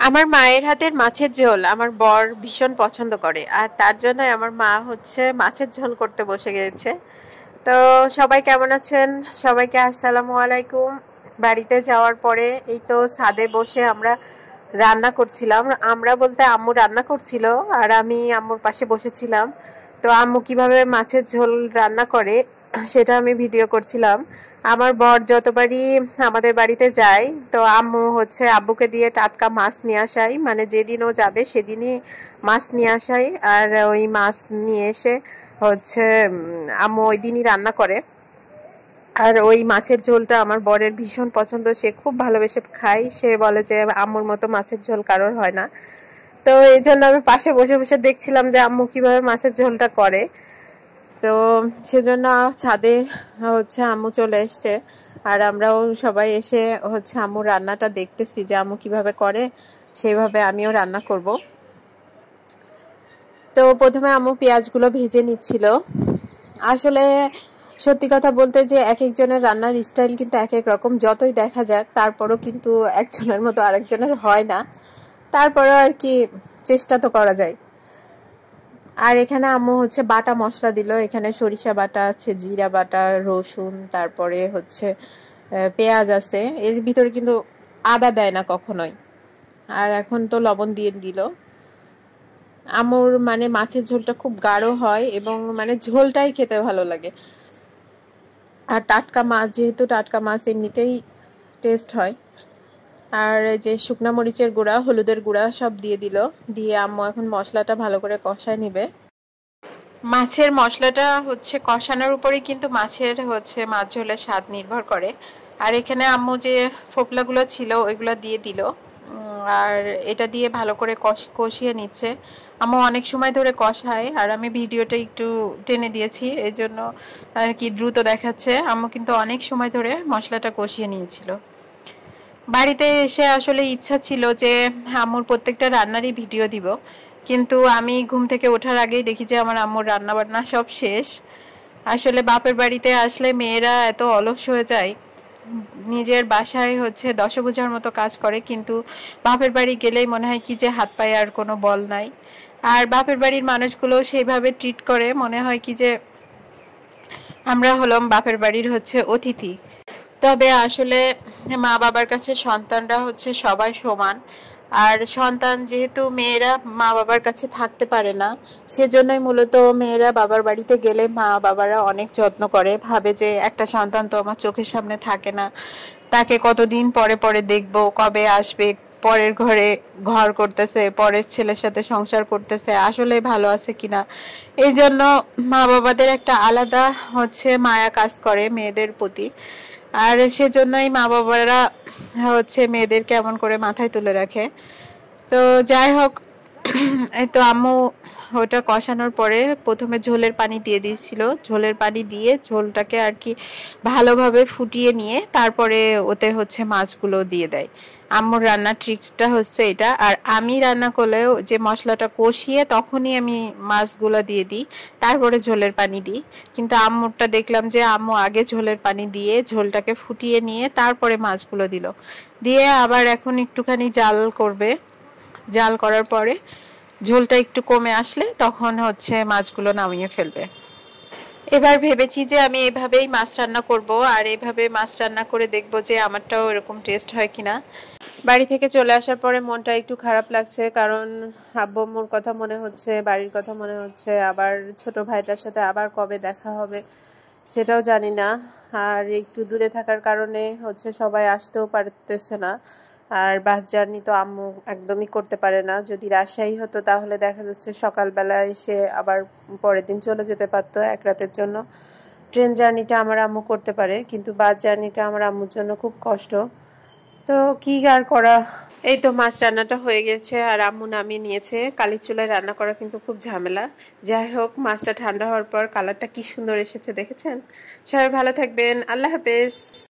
আমার মায়ের হাতের মাছের ঝোল আমার বর ভীষণ পছন্দ করে, আর তার জন্য আমার মা হচ্ছে মাছের ঝোল করতে বসে গিয়েছে। তো সবাই কেমন আছেন? সবাইকে আসসালামু আলাইকুম। বাড়িতে যাওয়ার পরে এই তো ছাদে বসে আমরা রান্না করছিলাম। আমরা বলতে আম্মু রান্না করছিল, আর আমি আম্মুর পাশে বসেছিলাম। তো আম্মু কিভাবে মাছের ঝোল রান্না করে সেটা আমি ভিডিও করছিলাম। আমার বর যতবারই আমাদের বাড়িতে যায়, তো আম্মু হচ্ছে আব্বুকে দিয়ে টাটকা মাছ নিয়ে আসাই, মানে যেদিন ও যাবে সেদিনই মাছ নিয়ে আসাই। আর ওই মাছ নিয়ে এসে হচ্ছে আম্মু ওই দিনই রান্না করে। আর ওই মাছের ঝোলটা আমার বরের ভীষণ পছন্দ, সে খুব ভালোবেসে খায়। সে বলে যে আম্মুর মতো মাছের ঝোল কারোর হয় না। তো এই জন্য আমি পাশে বসে বসে দেখছিলাম যে আম্মু কিভাবে মাছের ঝোলটা করে। তো সেজন্য ছাদে হচ্ছে আম্মু চলে এসছে, আর আমরাও সবাই এসে হচ্ছে আম্মু রান্নাটা দেখতেছি যে আম্মু কিভাবে করে, সেইভাবে আমিও রান্না করব। তো প্রথমে আম্মু পেঁয়াজগুলো ভেজে নিচ্ছিল। আসলে সত্যি কথা বলতে যে এক একজনের রান্নার স্টাইল কিন্তু এক এক রকম, যতই দেখা যাক তারপরও কিন্তু একজনের মতো আরেকজনের হয় না। তারপরেও আর কি চেষ্টা তো করা যায়। আর এখানে আম্মু হচ্ছে বাটা মশলা দিল। এখানে সরিষা বাটা আছে, জিরা বাটা, রসুন, তারপরে হচ্ছে পেঁয়াজ আছে। এর ভিতরে কিন্তু আদা দেয় না কখনোই। আর এখন তো লবণ দিয়ে দিল। আম্মুর মানে মাছের ঝোলটা খুব গাঢ় হয় এবং মানে ঝোলটাই খেতে ভালো লাগে। আর টাটকা মাছ, যেহেতু টাটকা মাছ এমনিতেই টেস্ট হয়। আর যে শুকনা মরিচের গুঁড়া, হলুদের গুঁড়া সব দিয়ে দিল। দিয়ে আম্মু এখন মশলাটা ভালো করে কষায় নিবে। মাছের মশলাটা হচ্ছে কষানোর উপরেই কিন্তু মাছের হচ্ছে মাছ ঝোলের স্বাদ নির্ভর করে। আর এখানে আম্মু যে ফোকলাগুলো ছিল ওইগুলো দিয়ে দিল। আর এটা দিয়ে ভালো করে কষিয়ে নিচ্ছে। আম্মু অনেক সময় ধরে কষায়, আর আমি ভিডিওটা একটু টেনে দিয়েছি, এই জন্য আর কি দ্রুত দেখাচ্ছে। আম্মু কিন্তু অনেক সময় ধরে মশলাটা কষিয়ে নিয়েছিল। বাড়িতে এসে আসলে ইচ্ছা ছিল যে আম্মুর প্রত্যেকটা রান্নারই ভিডিও দিব, কিন্তু আমি ঘুম থেকে ওঠার আগেই দেখি যে আমার আম্মুর রান্না বান্না সব শেষ। আসলে বাপের বাড়িতে আসলে মেয়েরা এত অলস হয়ে যায়, নিজের বাসায় হচ্ছে দশভুজার মতো কাজ করে, কিন্তু বাপের বাড়ি গেলেই মনে হয় কি যে হাত পায়ে আর কোনো বল নাই। আর বাপের বাড়ির মানুষগুলো সেইভাবে ট্রিট করে, মনে হয় কি যে আমরা হলাম বাপের বাড়ির হচ্ছে অতিথি। তবে আসলে মা বাবার কাছে সন্তানরা হচ্ছে সবাই সমান। আর সন্তান যেহেতু মেয়েরা মা বাবার কাছে থাকতে পারে না, সেজন্যই মূলত মেয়েরা বাবার বাড়িতে গেলে মা বাবারা অনেক যত্ন করে, ভাবে যে একটা সন্তান তো আমার চোখের সামনে থাকে না, তাকে কতদিন পরে পরে দেখবো, কবে আসবে, পরের ঘরে ঘর করতেছে, পরের ছেলের সাথে সংসার করতেছে, আসলে ভালো আছে কিনা। এই জন্য মা বাবাদের একটা আলাদা হচ্ছে মায়া কাজ করে মেয়েদের প্রতি। আর সেজন্যই মা বাবারা হচ্ছে মেয়েদের কেমন করে মাথায় তুলে রাখে। তো যাই হোক, এই তো আম্মু ওটা কষানোর পরে প্রথমে ঝোলের পানি দিয়ে দিয়েছিল। ঝোলের পানি দিয়ে ঝোলটাকে আর কি ভালোভাবে ফুটিয়ে নিয়ে তারপরে ওতে হচ্ছে মাছগুলো দিয়ে দেয়। আম্মুর রান্নার ট্রিক্সটা হচ্ছে এটা। আর আমি রান্না করলেও যে মশলাটা কষিয়ে তখনই আমি মাছগুলো দিয়ে দিই, তারপরে ঝোলের পানি দিই। কিন্তু আম্মুরটা দেখলাম যে আম্মু আগে ঝোলের পানি দিয়ে ঝোলটাকে ফুটিয়ে নিয়ে তারপরে মাছগুলো দিল। দিয়ে আবার এখন একটুখানি জাল করবে। জাল করার পরে ঝোলটা একটু কমে আসলে তখন হচ্ছে মাছগুলো নামিয়ে ফেলবে। এবার ভেবেছি যে আমি এভাবেই মাছ রান্না করব, আর এভাবে মাছ রান্না করে দেখব যে আমারটাও এরকম টেস্ট হয় কিনা। বাড়ি থেকে চলে আসার পরে মনটা একটু খারাপ লাগছে, কারণ আব্বু আম্মুর কথা মনে হচ্ছে, বাড়ির কথা মনে হচ্ছে, আবার ছোট ভাইটার সাথে আবার কবে দেখা হবে সেটাও জানি না। আর একটু দূরে থাকার কারণে হচ্ছে সবাই আসতেও পারতেছে না। আর বাস জার্নি তো আম্মু একদমই করতে পারে না। যদি রাজশাহী হতো তাহলে দেখা যাচ্ছে সকালবেলা এসে আবার পরের দিন চলে যেতে পারতো এক রাতের জন্য। ট্রেন জার্নিটা আমার আম্মু করতে পারে, কিন্তু বাস জার্নিটা আমার আম্মুর জন্য খুব কষ্ট। তো কি আর করা। এই তো মাছ রান্নাটা হয়ে গেছে, আর আম্মু নামিয়ে নিয়েছে। কালির চুলায় রান্না করা কিন্তু খুব ঝামেলা। যাই হোক, মাছটা ঠান্ডা হওয়ার পর কালারটা কি সুন্দর এসেছে দেখেছেন। সবাই ভালো থাকবেন, আল্লাহ হাফেজ।